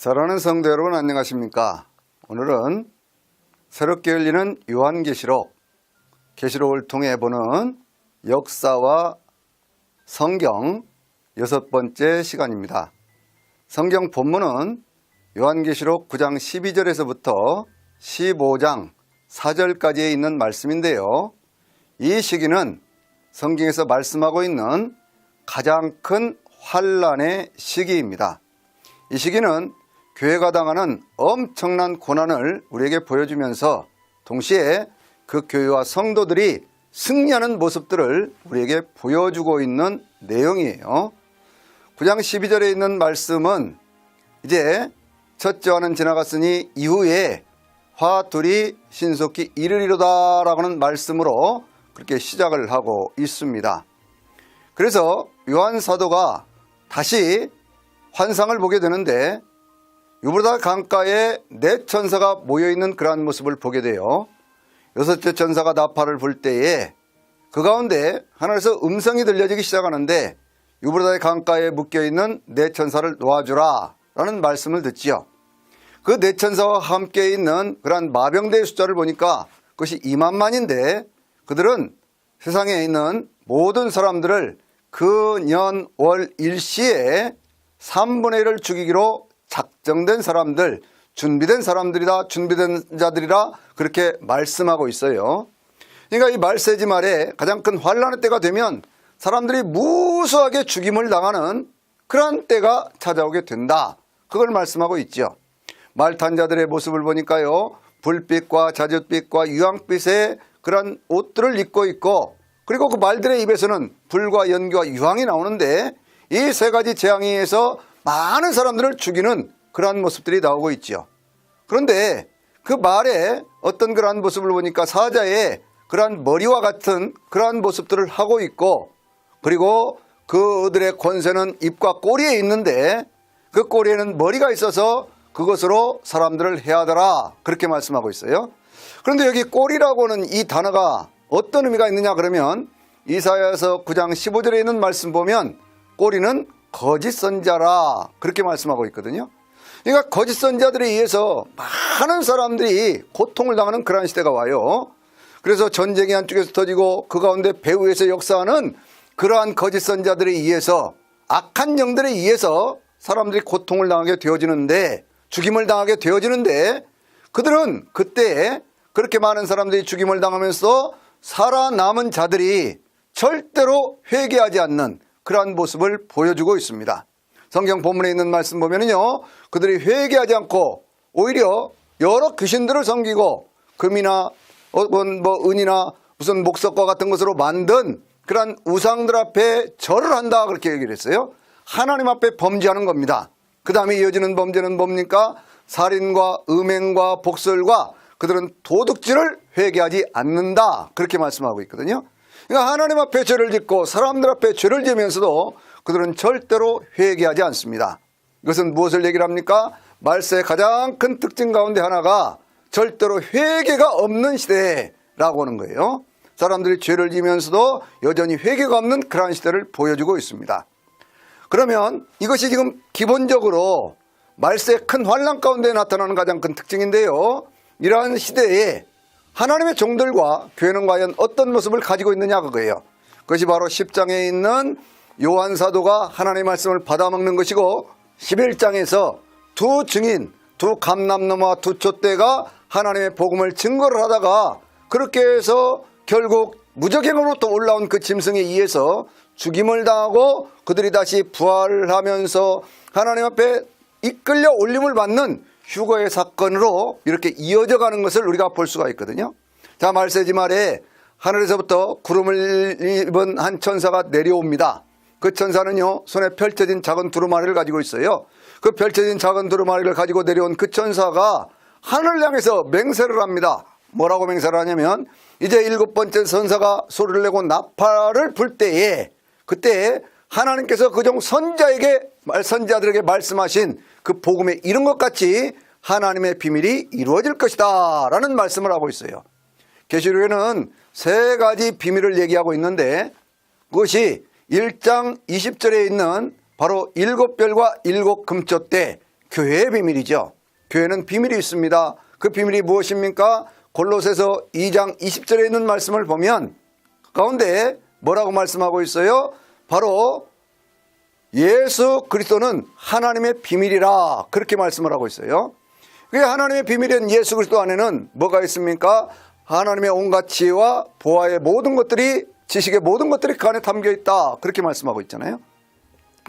사랑하는 성도 여러분, 안녕하십니까? 오늘은 새롭게 열리는 요한계시록, 계시록을 통해 보는 역사와 성경 6번째 시간입니다. 성경 본문은 요한계시록 9장 12절에서부터 15장 4절까지에 있는 말씀인데요. 이 시기는 성경에서 말씀하고 있는 가장 큰 환난의 시기입니다. 이 시기는 교회가 당하는 엄청난 고난을 우리에게 보여주면서 동시에 그 교회와 성도들이 승리하는 모습들을 우리에게 보여주고 있는 내용이에요. 9장 12절에 있는 말씀은 이제 첫째 화는 지나갔으니 이후에 화 둘이 신속히 이르리로다 라고 하는 말씀으로 그렇게 시작을 하고 있습니다. 그래서 요한 사도가 다시 환상을 보게 되는데 유브라다 강가에 네 천사가 모여있는 그러한 모습을 보게 돼요. 여섯째 천사가 나팔을 불 때에 그 가운데 하늘에서 음성이 들려지기 시작하는데 유브라다의 강가에 묶여있는 네 천사를 놓아주라 라는 말씀을 듣지요. 그 네 천사와 함께 있는 그러한 마병대의 숫자를 보니까 그것이 2만만인데 그들은 세상에 있는 모든 사람들을 그 년 월 일시에 3분의 1을 죽이기로 작정된 사람들, 준비된 사람들이다, 준비된 자들이라 그렇게 말씀하고 있어요. 그러니까 이 말세지 말에 가장 큰 환난의 때가 되면 사람들이 무수하게 죽임을 당하는 그런 때가 찾아오게 된다. 그걸 말씀하고 있죠. 말 탄 자들의 모습을 보니까요, 불빛과 자줏빛과 유황빛의 그런 옷들을 입고 있고, 그리고 그 말들의 입에서는 불과 연기와 유황이 나오는데 이 세 가지 재앙에 의해서 많은 사람들을 죽이는 그러한 모습들이 나오고 있죠. 그런데 그 말에 어떤 그러한 모습을 보니까 사자의 그러한 머리와 같은 그러한 모습들을 하고 있고, 그리고 그들의 권세는 입과 꼬리에 있는데 그 꼬리에는 머리가 있어서 그것으로 사람들을 해하더라 그렇게 말씀하고 있어요. 그런데 여기 꼬리라고는 이 단어가 어떤 의미가 있느냐 그러면 이사야서 9장 15절에 있는 말씀 보면 꼬리는 거짓 선자라 그렇게 말씀하고 있거든요. 그러니까 거짓 선자들에 의해서 많은 사람들이 고통을 당하는 그러한 시대가 와요. 그래서 전쟁이 한쪽에서 터지고 그 가운데 배후에서 역사하는 그러한 거짓 선자들에 의해서 악한 영들에 의해서 사람들이 고통을 당하게 되어지는데, 죽임을 당하게 되어지는데 그들은 그때 그렇게 많은 사람들이 죽임을 당하면서 살아남은 자들이 절대로 회개하지 않는 그러한 모습을 보여주고 있습니다. 성경 본문에 있는 말씀 보면은요, 그들이 회개하지 않고 오히려 여러 귀신들을 섬기고 금이나 은이나 무슨 목석과 같은 것으로 만든 그러한 우상들 앞에 절을 한다 그렇게 얘기를 했어요. 하나님 앞에 범죄하는 겁니다. 그 다음에 이어지는 범죄는 뭡니까? 살인과 음행과 복설과 그들은 도둑질을 회개하지 않는다 그렇게 말씀하고 있거든요. 그러니까 하나님 앞에 죄를 짓고 사람들 앞에 죄를 지으면서도 그들은 절대로 회개하지 않습니다. 이것은 무엇을 얘기를 합니까? 말세의 가장 큰 특징 가운데 하나가 절대로 회개가 없는 시대라고 하는 거예요. 사람들이 죄를 지으면서도 여전히 회개가 없는 그러한 시대를 보여주고 있습니다. 그러면 이것이 지금 기본적으로 말세의 큰 환난 가운데 나타나는 가장 큰 특징인데요, 이러한 시대에 하나님의 종들과 교회는 과연 어떤 모습을 가지고 있느냐 그거예요. 그것이 바로 10장에 있는 요한 사도가 하나님의 말씀을 받아먹는 것이고, 11장에서 두 증인, 두 감람나무와 두 촛대가 하나님의 복음을 증거를 하다가 그렇게 해서 결국 무적행으로부터 올라온 그 짐승에 의해서 죽임을 당하고 그들이 다시 부활하면서 하나님 앞에 이끌려 올림을 받는 휴거의 사건으로 이렇게 이어져 가는 것을 우리가 볼 수가 있거든요. 자, 말세지 말에 하늘에서부터 구름을 입은 한 천사가 내려옵니다. 그 천사는요, 손에 펼쳐진 작은 두루마리를 가지고 있어요. 그 펼쳐진 작은 두루마리를 가지고 내려온 그 천사가 하늘을 향해서 맹세를 합니다. 뭐라고 맹세를 하냐면, 이제 7번째 천사가 소리를 내고 나팔을 불 때에 그때 하나님께서 그종 선지자들에게 말씀하신 그 복음에 이른 것 같이 하나님의 비밀이 이루어질 것이다 라는 말씀을 하고 있어요. 계시록에는 세 가지 비밀을 얘기하고 있는데 그것이 1장 20절에 있는 바로 7별과 7 금촛대, 교회의 비밀이죠. 교회는 비밀이 있습니다. 그 비밀이 무엇입니까? 골로새서 2장 20절에 있는 말씀을 보면 가운데 뭐라고 말씀하고 있어요? 바로 예수 그리스도는 하나님의 비밀이라 그렇게 말씀을 하고 있어요. 그게 하나님의 비밀인 예수 그리스도 안에는 뭐가 있습니까? 하나님의 온갖 지혜와 보아의 모든 것들이, 지식의 모든 것들이 그 안에 담겨 있다 그렇게 말씀하고 있잖아요.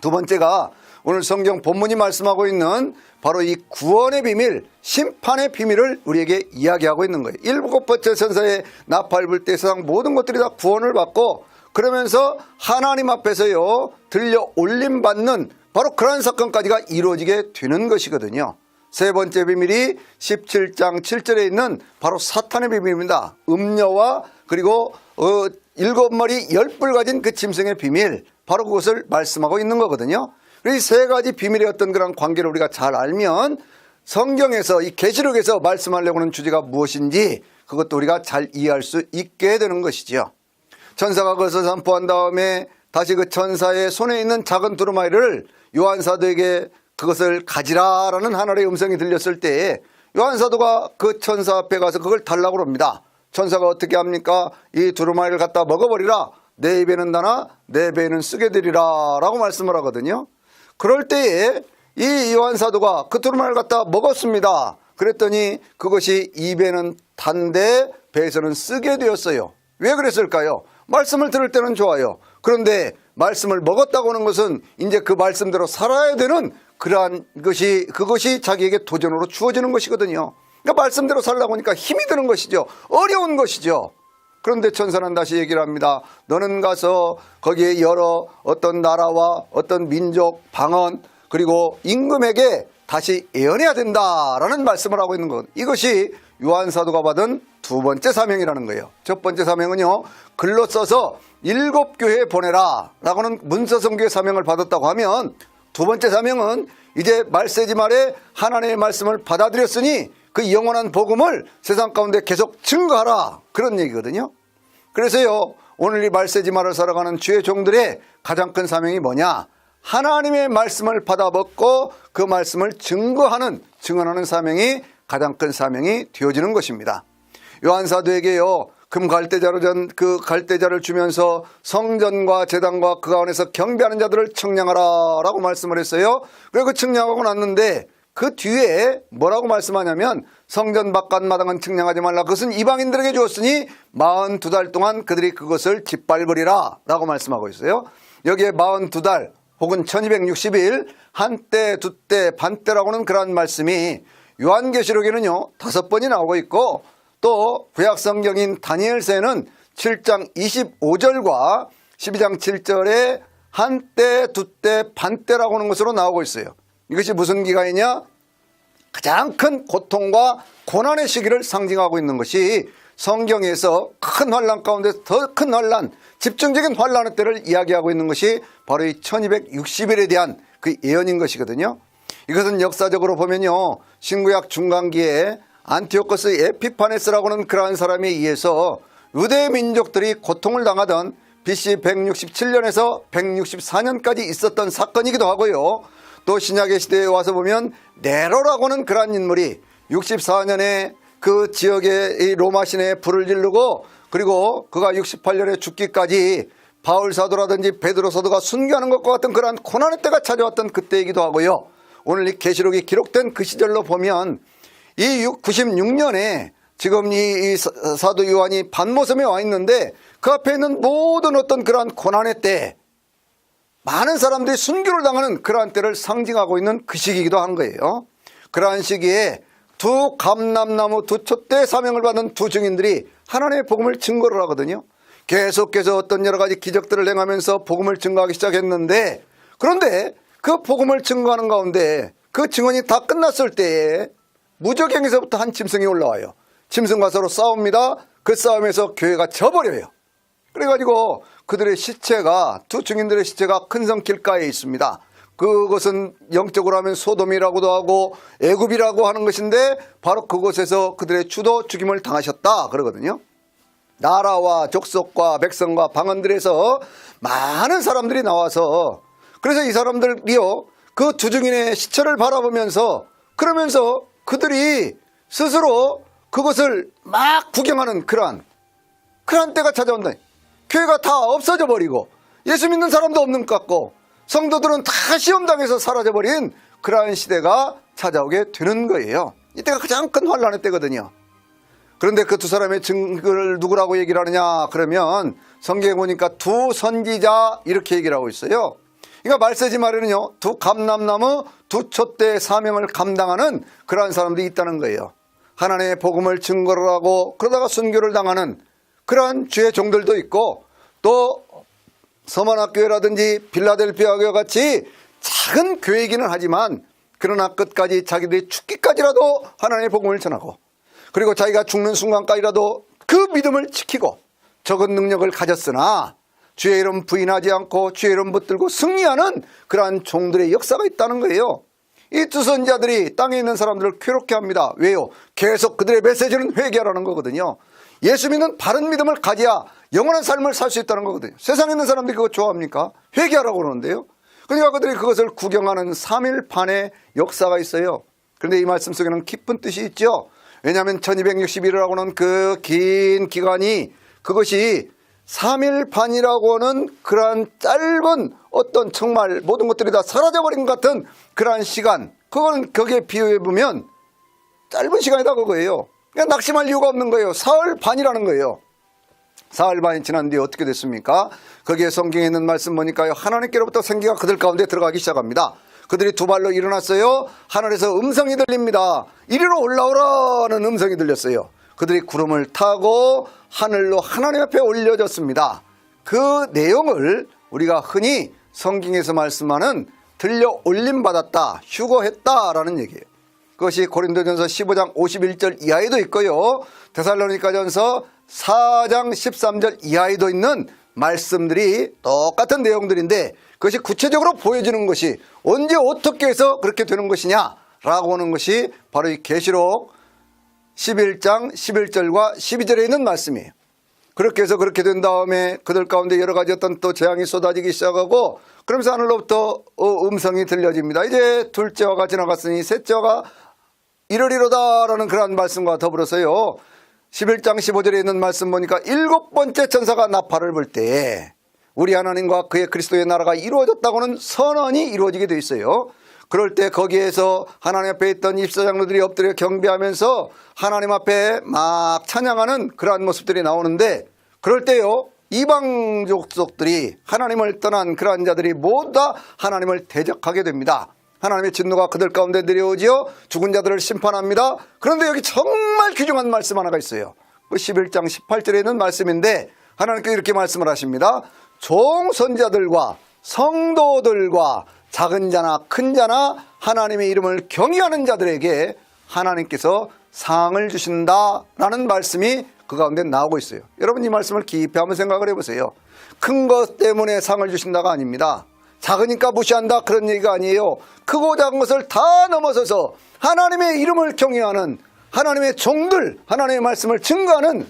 두 번째가 오늘 성경 본문이 말씀하고 있는 바로 이 구원의 비밀, 심판의 비밀을 우리에게 이야기하고 있는 거예요. 일곱 번째 천사의 나팔 불 때 세상 모든 것들이 다 구원을 받고 그러면서 하나님 앞에서요 들려 올림 받는 바로 그러한 사건까지가 이루어지게 되는 것이거든요. 세 번째 비밀이 17장 7절에 있는 바로 사탄의 비밀입니다. 음녀와 그리고 7마리 10뿔 가진 그 짐승의 비밀, 바로 그것을 말씀하고 있는 거거든요. 이 세 가지 비밀의 어떤 그런 관계를 우리가 잘 알면 성경에서 이 계시록에서 말씀하려고 하는 주제가 무엇인지 그것도 우리가 잘 이해할 수 있게 되는 것이지요. 천사가 그것을 선포한 다음에 다시 그 천사의 손에 있는 작은 두루마리를 요한사도에게 그것을 가지라라는 하늘의 음성이 들렸을 때 요한사도가 그 천사 앞에 가서 그걸 달라고 합니다. 천사가 어떻게 합니까? 이 두루마리를 갖다 먹어버리라. 내 입에는 다나 내 배에는 쓰게 되리라 라고 말씀을 하거든요. 그럴 때에 이 요한사도가 그 두루마리를 갖다 먹었습니다. 그랬더니 그것이 입에는 단데 배에서는 쓰게 되었어요. 왜 그랬을까요? 말씀을 들을 때는 좋아요. 그런데 말씀을 먹었다고 하는 것은 이제 그 말씀대로 살아야 되는 그러한 것이, 그것이 자기에게 도전으로 주어지는 것이거든요. 그러니까 말씀대로 살라고 하니까 힘이 드는 것이죠. 어려운 것이죠. 그런데 천사는 다시 얘기를 합니다. 너는 가서 거기에 여러 어떤 나라와 어떤 민족, 방언 그리고 임금에게 다시 예언해야 된다라는 말씀을 하고 있는 것. 이것이 요한사도가 받은 두 번째 사명이라는 거예요. 첫 번째 사명은요, 글로 써서 7교회에 보내라 라고는 문서성교의 사명을 받았다고 하면, 두 번째 사명은 이제 말세지 말에 하나님의 말씀을 받아들였으니 그 영원한 복음을 세상 가운데 계속 증거하라, 그런 얘기거든요. 그래서요, 오늘 이 말세지 말을 살아가는 주의 종들의 가장 큰 사명이 뭐냐? 하나님의 말씀을 받아먹고 그 말씀을 증언하는 사명이 가장 큰 사명이 되어지는 것입니다. 요한사도에게요, 금 갈대자를 주면서 성전과 제단과 그 안에서 경배하는 자들을 청량하라 라고 말씀을 했어요. 그리고 그 청량하고 났는데 그 뒤에 뭐라고 말씀하냐면, 성전 바깥 마당은 청량하지 말라. 그것은 이방인들에게 주었으니 42달 동안 그들이 그것을 짓밟으리라 라고 말씀하고 있어요. 여기에 42달 혹은 1260일, 한때, 두때, 반때라고는 그러한 말씀이 요한계시록에는요 5번이 나오고 있고, 또 구약성경인 다니엘서에는 7장 25절과 12장 7절에 한때, 두때, 반때라고 하는 것으로 나오고 있어요. 이것이 무슨 기간이냐? 가장 큰 고통과 고난의 시기를 상징하고 있는 것이 성경에서 큰 환난 가운데 더 큰 환난, 집중적인 환난의 때를 이야기하고 있는 것이 바로 이 1260일에 대한 그 예언인 것이거든요. 이것은 역사적으로 보면요, 신구약 중간기에 안티오코스 에피파네스라고 하는 그러한 사람에 의해서 유대 민족들이 고통을 당하던 BC 167년에서 164년까지 있었던 사건이기도 하고요. 또 신약의 시대에 와서 보면 네로라고 하는 그러한 인물이 64년에 그 지역의 로마 시내에 불을 지르고, 그리고 그가 68년에 죽기까지 바울 사도라든지 베드로 사도가 순교하는 것과 같은 그러한 고난의 때가 찾아왔던 그때이기도 하고요. 오늘 이 계시록이 기록된 그 시절로 보면 이 96년에 지금 이 사도 요한이 반모섬에 와 있는데 그 앞에 있는 모든 어떤 그러한 고난의 때, 많은 사람들이 순교를 당하는 그러한 때를 상징하고 있는 그 시기이기도 한 거예요. 그러한 시기에 두 감람나무 두 촛대 사명을 받은 두 증인들이 하나님의 복음을 증거를 하거든요. 계속해서 어떤 여러 가지 기적들을 행하면서 복음을 증거하기 시작했는데, 그런데 그 복음을 증거하는 가운데 그 증언이 다 끝났을 때에 무적행에서부터 한 짐승이 올라와요. 짐승과 서로 싸웁니다. 그 싸움에서 교회가 져버려요. 그래가지고 그들의 시체가, 두 증인들의 시체가 큰 성 길가에 있습니다. 그것은 영적으로 하면 소돔이라고도 하고 애굽이라고 하는 것인데, 바로 그곳에서 그들의 주도 죽임을 당하셨다 그러거든요. 나라와 족속과 백성과 방언들에서 많은 사람들이 나와서, 그래서 이 사람들이요, 그 두 증인의 시체를 바라보면서 그러면서 그들이 스스로 그것을 막 구경하는 그러한 때가 찾아온다. 교회가 다 없어져 버리고 예수 믿는 사람도 없는 것 같고 성도들은 다 시험당해서 사라져버린 그러한 시대가 찾아오게 되는 거예요. 이때가 가장 큰 환란의 때거든요. 그런데 그 두 사람의 증거를 누구라고 얘기를 하느냐 그러면 성경에 보니까 두 선지자 이렇게 얘기를 하고 있어요. 그러니까 말세지 말에는요, 두 감람나무 두 촛대의 사명을 감당하는 그러한 사람들이 있다는 거예요. 하나님의 복음을 증거를 하고 그러다가 순교를 당하는 그러한 주의 종들도 있고, 또 서머나교회라든지 빌라델피아 교회 같이 작은 교회이기는 하지만 그러나 끝까지 자기들이 죽기까지라도 하나님의 복음을 전하고, 그리고 자기가 죽는 순간까지라도 그 믿음을 지키고 적은 능력을 가졌으나 주의 이름 부인하지 않고 주의 이름 붙들고 승리하는 그러한 종들의 역사가 있다는 거예요. 이 두 선지자들이 땅에 있는 사람들을 괴롭게 합니다. 왜요? 계속 그들의 메시지는 회개하라는 거거든요. 예수 믿는 바른 믿음을 가져야 영원한 삶을 살 수 있다는 거거든요. 세상에 있는 사람들이 그거 좋아합니까? 회개하라고 그러는데요. 그러니까 그들이 그것을 구경하는 3일판의 역사가 있어요. 그런데 이 말씀 속에는 깊은 뜻이 있죠. 왜냐하면 1261이라고는 그 긴 기간이, 그것이 3일반이라고는 그러한 짧은 어떤 정말 모든 것들이 다 사라져버린 것 같은 그러한 시간, 그거는 거기에 비유해보면 짧은 시간이다 그거예요. 그러니까 낙심할 이유가 없는 거예요. 사흘 반이라는 거예요. 사흘 반이 지난 뒤에 어떻게 됐습니까? 거기에 성경에 있는 말씀 보니까요, 하나님께로부터 생기가 그들 가운데 들어가기 시작합니다. 그들이 두 발로 일어났어요. 하늘에서 음성이 들립니다. 이리로 올라오라는 음성이 들렸어요. 그들이 구름을 타고 하늘로 하나님 앞에 올려졌습니다. 그 내용을 우리가 흔히 성경에서 말씀하는 들려 올림받았다, 휴거했다라는 얘기예요. 그것이 고린도전서 15장 51절 이하에도 있고요, 데살로니가전서 4장 13절 이하에도 있는 말씀들이 똑같은 내용들인데, 그것이 구체적으로 보여지는 것이 언제 어떻게 해서 그렇게 되는 것이냐라고 하는 것이 바로 이 계시록 11장 11절과 12절에 있는 말씀이에요. 그렇게 해서 그렇게 된 다음에 그들 가운데 여러 가지 어떤 또 재앙이 쏟아지기 시작하고, 그러면서 하늘로부터 음성이 들려집니다. 이제 둘째화가 지나갔으니 셋째화가 이르리로다라는 그러한 말씀과 더불어서요, 11장 15절에 있는 말씀 보니까 일곱 번째 천사가 나팔을 불 때에 우리 하나님과 그의 그리스도의 나라가 이루어졌다고는 선언이 이루어지게 돼 있어요. 그럴 때 거기에서 하나님 앞에 있던 입사장로들이 엎드려 경배하면서 하나님 앞에 막 찬양하는 그러한 모습들이 나오는데, 그럴 때요, 이방 족속들이 하나님을 떠난 그러한 자들이 모두 다 하나님을 대적하게 됩니다. 하나님의 진노가 그들 가운데 내려오지요. 죽은 자들을 심판합니다. 그런데 여기 정말 귀중한 말씀 하나가 있어요. 그 11장 18절에 있는 말씀인데, 하나님께서 이렇게 말씀을 하십니다. 종 선지자들과 성도들과 작은 자나 큰 자나 하나님의 이름을 경외하는 자들에게 하나님께서 상을 주신다라는 말씀이 그 가운데 나오고 있어요. 여러분, 이 말씀을 깊이 한번 생각을 해보세요. 큰 것 때문에 상을 주신다가 아닙니다. 작으니까 무시한다 그런 얘기가 아니에요. 크고 작은 것을 다 넘어서서 하나님의 이름을 경외하는 하나님의 종들, 하나님의 말씀을 증거하는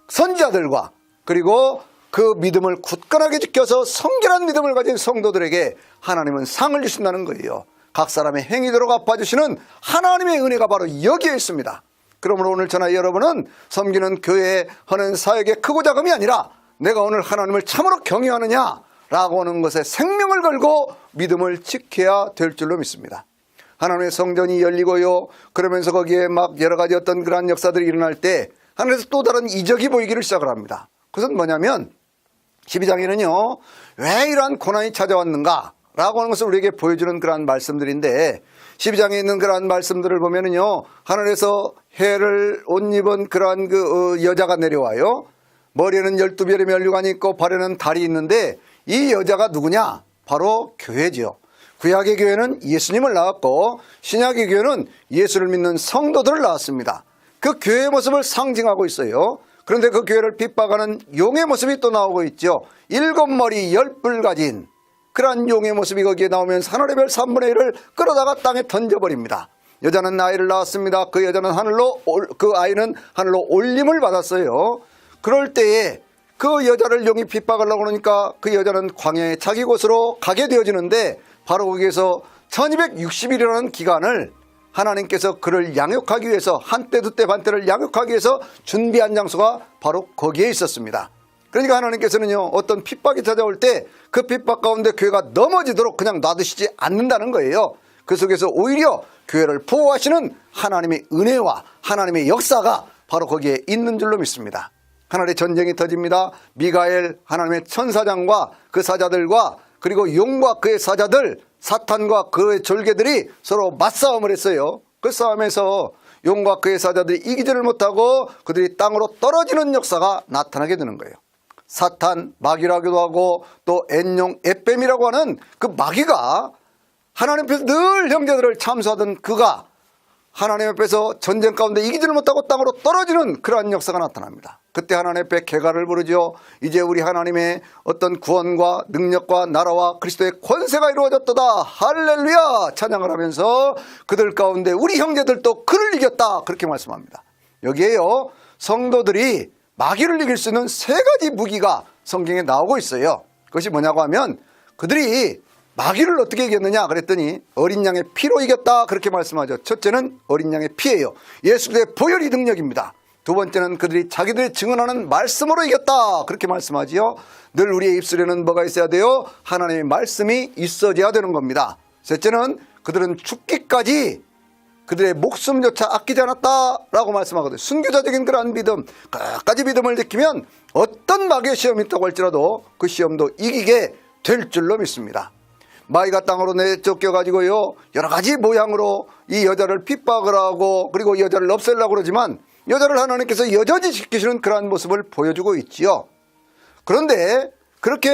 선지자들과, 그리고 그 믿음을 굳건하게 지켜서 성결한 믿음을 가진 성도들에게 하나님은 상을 주신다는 거예요. 각 사람의 행위대로 갚아주시는 하나님의 은혜가 바로 여기에 있습니다. 그러므로 오늘 저나 여러분은 섬기는 교회에 하는 사역의 크고 작음이 아니라 내가 오늘 하나님을 참으로 경외하느냐라고 하는 것에 생명을 걸고 믿음을 지켜야 될 줄로 믿습니다. 하나님의 성전이 열리고요, 그러면서 거기에 막 여러 가지 어떤 그러한 역사들이 일어날 때 하늘에서 또 다른 이적이 보이기를 시작을 합니다. 그것은 뭐냐면 12장에는요, 왜 이러한 고난이 찾아왔는가 라고 하는 것을 우리에게 보여주는 그러한 말씀들인데, 12장에 있는 그러한 말씀들을 보면은요, 하늘에서 해를 옷 입은 그러한 여자가 내려와요. 머리에는 12별의 면류관이 있고 발에는 달이 있는데, 이 여자가 누구냐? 바로 교회지요. 구약의 교회는 예수님을 낳았고 신약의 교회는 예수를 믿는 성도들을 낳았습니다. 그 교회의 모습을 상징하고 있어요. 그런데 그 교회를 핍박하는 용의 모습이 또 나오고 있죠. 7머리 10뿔 가진 그러한 용의 모습이 거기에 나오면 하늘의 별 3분의 1을 끌어다가 땅에 던져버립니다. 여자는 아이를 낳았습니다. 그 여자는 그 아이는 하늘로 올림을 받았어요. 그럴 때에 그 여자를 용이 핍박하려고 그러니까 그 여자는 광야의 자기 곳으로 가게 되어지는데, 바로 거기에서 1260일이라는 기간을 하나님께서 그를 양육하기 위해서 한때 두때 반때를 양육하기 위해서 준비한 장소가 바로 거기에 있었습니다. 그러니까 하나님께서는요, 어떤 핍박이 찾아올 때 그 핍박 가운데 교회가 넘어지도록 그냥 놔두시지 않는다는 거예요. 그 속에서 오히려 교회를 보호하시는 하나님의 은혜와 하나님의 역사가 바로 거기에 있는 줄로 믿습니다. 하늘의 전쟁이 터집니다. 미가엘 하나님의 천사장과 그 사자들과 그리고 용과 그의 사자들, 사탄과 그의 졸개들이 서로 맞싸움을 했어요. 그 싸움에서 용과 그의 사자들이 이기지를 못하고 그들이 땅으로 떨어지는 역사가 나타나게 되는 거예요. 사탄, 마귀라기도 하고 또 엔용, 에뱀이라고 하는 그 마귀가 하나님 앞에서 늘 형제들을 참수하던 그가 하나님 앞에서 전쟁 가운데 이기지를 못하고 땅으로 떨어지는 그러한 역사가 나타납니다. 그때 하나님 앞에 개가를 부르죠. 이제 우리 하나님의 어떤 구원과 능력과 나라와 그리스도의 권세가 이루어졌도다. 할렐루야 찬양을 하면서 그들 가운데 우리 형제들도 그를 이겼다 그렇게 말씀합니다. 여기에요, 성도들이 마귀를 이길 수 있는 세 가지 무기가 성경에 나오고 있어요. 그것이 뭐냐고 하면 그들이 마귀를 어떻게 이겼느냐 그랬더니 어린 양의 피로 이겼다 그렇게 말씀하죠. 첫째는 어린 양의 피예요. 예수 그리스도의 보혈이 능력입니다. 두 번째는 그들이 자기들이 증언하는 말씀으로 이겼다 그렇게 말씀하지요. 늘 우리의 입술에는 뭐가 있어야 돼요? 하나님의 말씀이 있어져야 되는 겁니다. 셋째는 그들은 죽기까지 그들의 목숨조차 아끼지 않았다라고 말씀하거든요. 순교자적인 그러한 믿음, 끝까지 믿음을 지키면 어떤 마귀의 시험이 있다고 할지라도 그 시험도 이기게 될 줄로 믿습니다. 마귀가 땅으로 내쫓겨가지고요, 여러 가지 모양으로 이 여자를 핍박을 하고 그리고 이 여자를 없애려고 그러지만 여자를 하나님께서 여전히 지키시는 그러한 모습을 보여주고 있지요. 그런데 그렇게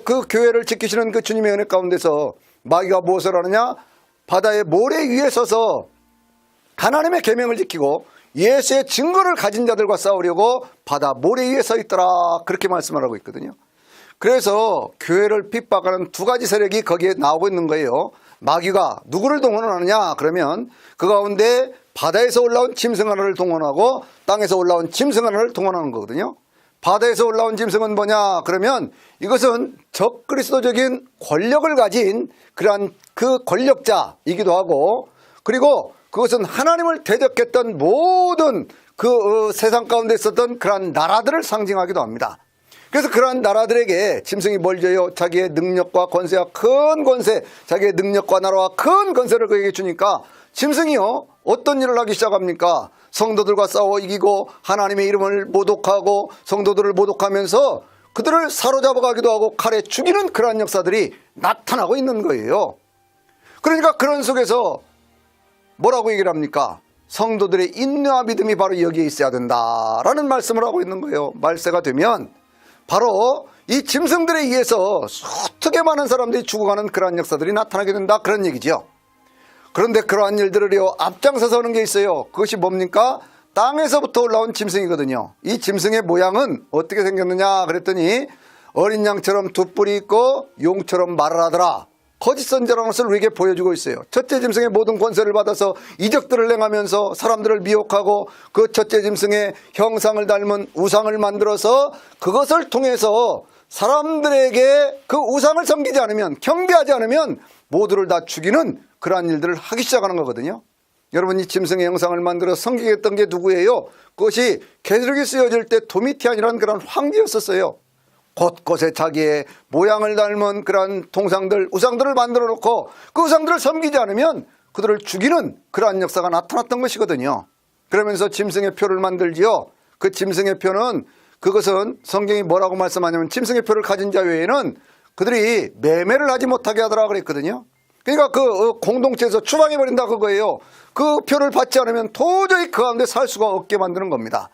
그 교회를 지키시는 그 주님의 은혜 가운데서 마귀가 무엇을 하느냐? 바다의 모래 위에 서서 하나님의 계명을 지키고 예수의 증거를 가진 자들과 싸우려고 바다 모래 위에 서 있더라 그렇게 말씀을 하고 있거든요. 그래서 교회를 핍박하는 두 가지 세력이 거기에 나오고 있는 거예요. 마귀가 누구를 동원하느냐 그러면 그 가운데 바다에서 올라온 짐승 하나를 동원하고 땅에서 올라온 짐승 하나를 동원하는 거거든요. 바다에서 올라온 짐승은 뭐냐 그러면 이것은 적그리스도적인 권력을 가진 그러한 그 권력자이기도 하고 그리고 그것은 하나님을 대적했던 모든 그 세상 가운데 있었던 그러한 나라들을 상징하기도 합니다. 그래서 그러한 나라들에게 짐승이 뭘 줘요? 자기의 능력과 권세와 큰 권세, 자기의 능력과 나라와 큰 권세를 그에게 주니까 짐승이요 어떤 일을 하기 시작합니까? 성도들과 싸워 이기고 하나님의 이름을 모독하고 성도들을 모독하면서 그들을 사로잡아가기도 하고 칼에 죽이는 그러한 역사들이 나타나고 있는 거예요. 그러니까 그런 속에서 뭐라고 얘기를 합니까? 성도들의 인내와 믿음이 바로 여기에 있어야 된다라는 말씀을 하고 있는 거예요. 말세가 되면 바로 이 짐승들에 의해서 수특에 많은 사람들이 죽어가는 그러한 역사들이 나타나게 된다 그런 얘기죠. 그런데 그러한 일들을요 앞장서서 하는 게 있어요. 그것이 뭡니까? 땅에서부터 올라온 짐승이거든요. 이 짐승의 모양은 어떻게 생겼느냐 그랬더니 어린 양처럼 두 뿔이 있고 용처럼 말을 하더라. 거짓 선지라는 것을 우리에게 보여주고 있어요. 첫째 짐승의 모든 권세를 받아서 이적들을 행하면서 사람들을 미혹하고 그 첫째 짐승의 형상을 닮은 우상을 만들어서 그것을 통해서 사람들에게 그 우상을 섬기지 않으면 경배하지 않으면 모두를 다 죽이는 그러한 일들을 하기 시작하는 거거든요. 여러분 이 짐승의 형상을 만들어 섬기겠던 게 누구예요? 그것이 계시록이 쓰여질 때 도미티안이라는 그런 황제였었어요. 곳곳에 자기의 모양을 닮은 그러한 동상들, 우상들을 만들어 놓고 그 우상들을 섬기지 않으면 그들을 죽이는 그러한 역사가 나타났던 것이거든요. 그러면서 짐승의 표를 만들지요. 그 짐승의 표는 그것은 성경이 뭐라고 말씀하냐면 짐승의 표를 가진 자 외에는 그들이 매매를 하지 못하게 하더라 그랬거든요. 그러니까 그 공동체에서 추방해버린다 그거예요. 그 표를 받지 않으면 도저히 그 가운데 살 수가 없게 만드는 겁니다.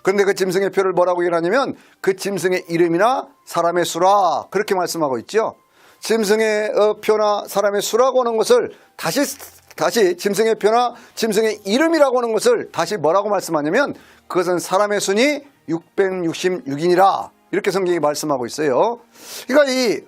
그런데 그 짐승의 표를 뭐라고 얘기하냐면 그 짐승의 이름이나 사람의 수라 그렇게 말씀하고 있죠. 짐승의 표나 사람의 수라고 하는 것을 다시 짐승의 표나 짐승의 이름이라고 하는 것을 다시 뭐라고 말씀하냐면 그것은 사람의 순이 666인이라 이렇게 성경이 말씀하고 있어요. 그러니까 이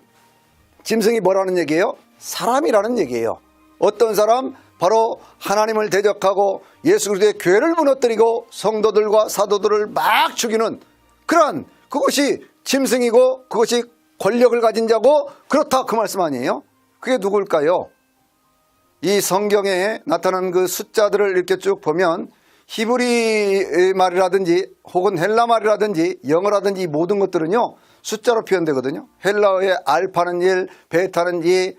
짐승이 뭐라는 얘기예요? 사람이라는 얘기예요. 어떤 사람? 바로 하나님을 대적하고 예수 그리스도의 교회를 무너뜨리고 성도들과 사도들을 막 죽이는 그런 그것이 짐승이고 그것이 권력을 가진 자고 그렇다 그 말씀 아니에요? 그게 누굴까요? 이 성경에 나타난 그 숫자들을 이렇게 쭉 보면 히브리 말이라든지 혹은 헬라 말이라든지 영어라든지 이 모든 것들은요 숫자로 표현되거든요. 헬라어의 알파는 1, 베타는 2,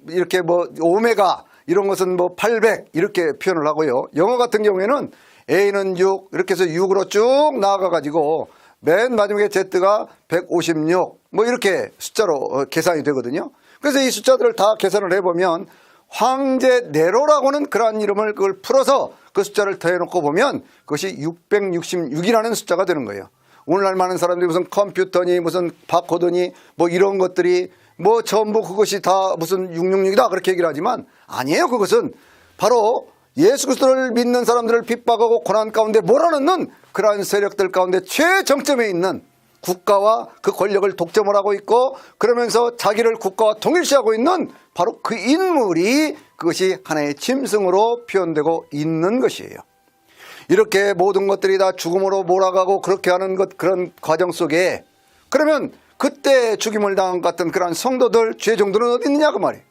이렇게 오메가 이런 것은 800 이렇게 표현을 하고요. 영어 같은 경우에는 A는 6 이렇게 해서 6으로 쭉 나아가 가지고 맨 마지막에 Z가 156 이렇게 숫자로 계산이 되거든요. 그래서 이 숫자들을 다 계산을 해보면 황제 네로라고는 그러한 이름을 그걸 풀어서 그 숫자를 더해놓고 보면 그것이 666이라는 숫자가 되는 거예요. 오늘날 많은 사람들이 무슨 컴퓨터니 무슨 바코드니 이런 것들이 전부 그것이 다 무슨 666이다 그렇게 얘기를 하지만 아니에요. 그것은 바로 예수 그리스도를 믿는 사람들을 핍박하고 고난 가운데 몰아넣는 그러한 세력들 가운데 최정점에 있는 국가와 그 권력을 독점을 하고 있고 그러면서 자기를 국가와 동일시하고 있는 바로 그 인물이 그것이 하나의 짐승으로 표현되고 있는 것이에요. 이렇게 모든 것들이 다 죽음으로 몰아가고 그렇게 하는 그런 과정 속에 그러면 그때 죽임을 당한 것 같은 그러한 성도들 죄종들은 어디 있느냐 그 말이에요.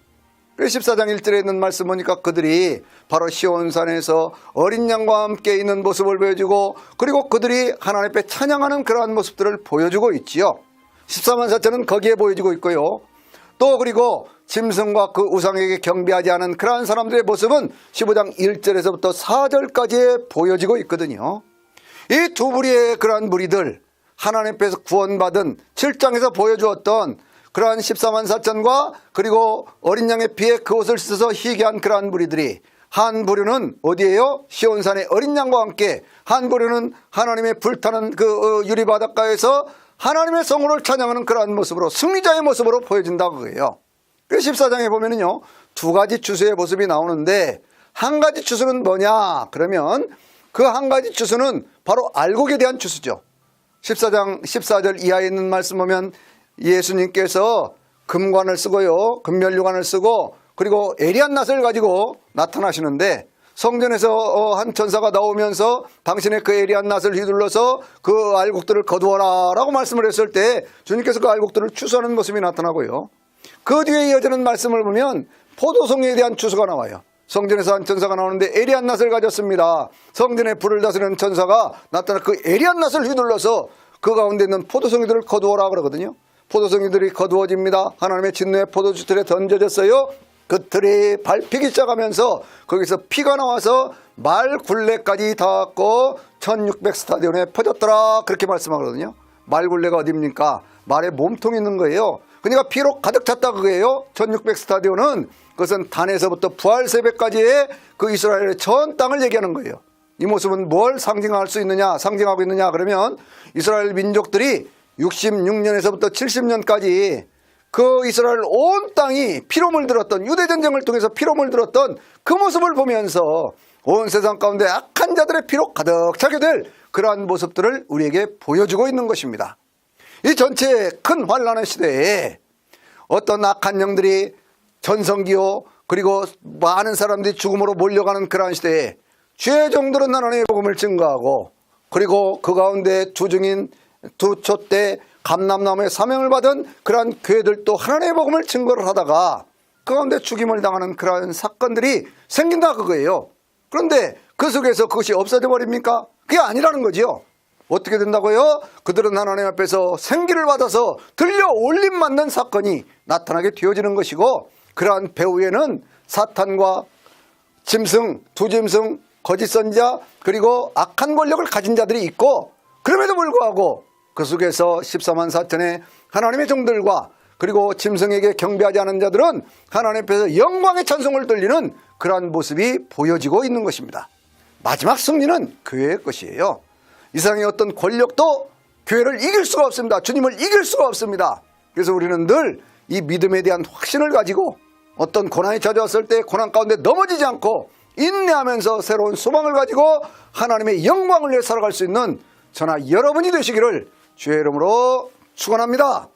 14장 1절에 있는 말씀 보니까 그들이 바로 시온산에서 어린 양과 함께 있는 모습을 보여주고 그리고 그들이 하나님 앞에 찬양하는 그러한 모습들을 보여주고 있지요. 14만 4천은 거기에 보여주고 있고요. 또 그리고 짐승과 그 우상에게 경배하지 않은 그러한 사람들의 모습은 15장 1절에서부터 4절까지 보여지고 있거든요. 이 두 부류의 그러한 무리들 하나님 앞에서 구원받은 7장에서 보여주었던 그러한 14만 4천과 그리고 어린 양의 피에 그 옷을 씻어서 희귀한 그러한 무리들이 한 부류는 어디에요? 시온산의 어린 양과 함께 한 부류는 하나님의 불타는 그 유리바닷가에서 하나님의 성호를 찬양하는 그러한 모습으로 승리자의 모습으로 보여진다고 그래요. 그래서 14장에 보면은요 두 가지 추수의 모습이 나오는데 한 가지 추수는 뭐냐 그러면 그 한 가지 추수는 바로 알곡에 대한 추수죠. 14장 14절 이하에 있는 말씀 보면 예수님께서 금관을 쓰고요 금면류관을 쓰고 그리고 예리한 낫을 가지고 나타나시는데 성전에서 한 천사가 나오면서 당신의 그 예리한 낫을 휘둘러서 그 알곡들을 거두어라 라고 말씀을 했을 때 주님께서 그 알곡들을 추수하는 모습이 나타나고요. 그 뒤에 이어지는 말씀을 보면 포도송이에 대한 추수가 나와요. 성전에서 한 천사가 나오는데 예리한 낫을 가졌습니다. 성전에 불을 다스리는 천사가 나타나 그 예리한 낫을 휘둘러서 그 가운데 있는 포도송이들을 거두어라 그러거든요. 포도송이들이 거두어집니다. 하나님의 진노의 포도주 틀에 던져졌어요. 그 틀이 밟히기 시작하면서 거기서 피가 나와서 말 굴레까지 닿았고 1600 스타디온에 퍼졌더라 그렇게 말씀하거든요. 말 굴레가 어디입니까? 말에 몸통이 있는 거예요. 그러니까 피로 가득 찼다 그거예요. 1600 스타디온은 그것은 단에서부터 부활 새벽까지의 그 이스라엘의 전 땅을 얘기하는 거예요. 이 모습은 뭘 상징할 수 있느냐 상징하고 있느냐 그러면 이스라엘 민족들이 66년에서부터 70년까지 그 이스라엘 온 땅이 피로 물들었던 유대전쟁을 통해서 피로 물들었던 그 모습을 보면서 온 세상 가운데 악한 자들의 피로 가득 차게 될 그러한 모습들을 우리에게 보여주고 있는 것입니다. 이 전체 큰 환란의 시대에 어떤 악한 영들이 전성기요 그리고 많은 사람들이 죽음으로 몰려가는 그러한 시대에 죄종들은 하나님의 복음을 증거하고 그리고 그 가운데 주중인 두 촛대 감람나무의 사명을 받은 그러한 교회들도 하나님의 복음을 증거를 하다가 그 가운데 죽임을 당하는 그러한 사건들이 생긴다 그거예요. 그런데 그 속에서 그것이 없어져 버립니까? 그게 아니라는 거죠. 어떻게 된다고요? 그들은 하나님 앞에서 생기를 받아서 들려 올림 맞는 사건이 나타나게 되어지는 것이고 그러한 배후에는 사탄과 짐승, 두 짐승, 거짓 선지자 그리고 악한 권력을 가진 자들이 있고 그럼에도 불구하고 그 속에서 14만 4천의 하나님의 종들과 그리고 짐승에게 경배하지 않은 자들은 하나님 앞에서 영광의 찬송을 돌리는 그러한 모습이 보여지고 있는 것입니다. 마지막 승리는 교회의 것이에요. 이 세상의 어떤 권력도 교회를 이길 수가 없습니다. 주님을 이길 수가 없습니다. 그래서 우리는 늘 이 믿음에 대한 확신을 가지고 어떤 고난이 찾아왔을 때 고난 가운데 넘어지지 않고 인내하면서 새로운 소망을 가지고 하나님의 영광을 위해 살아갈 수 있는 저나 여러분이 되시기를 주의 이름으로 축원합니다.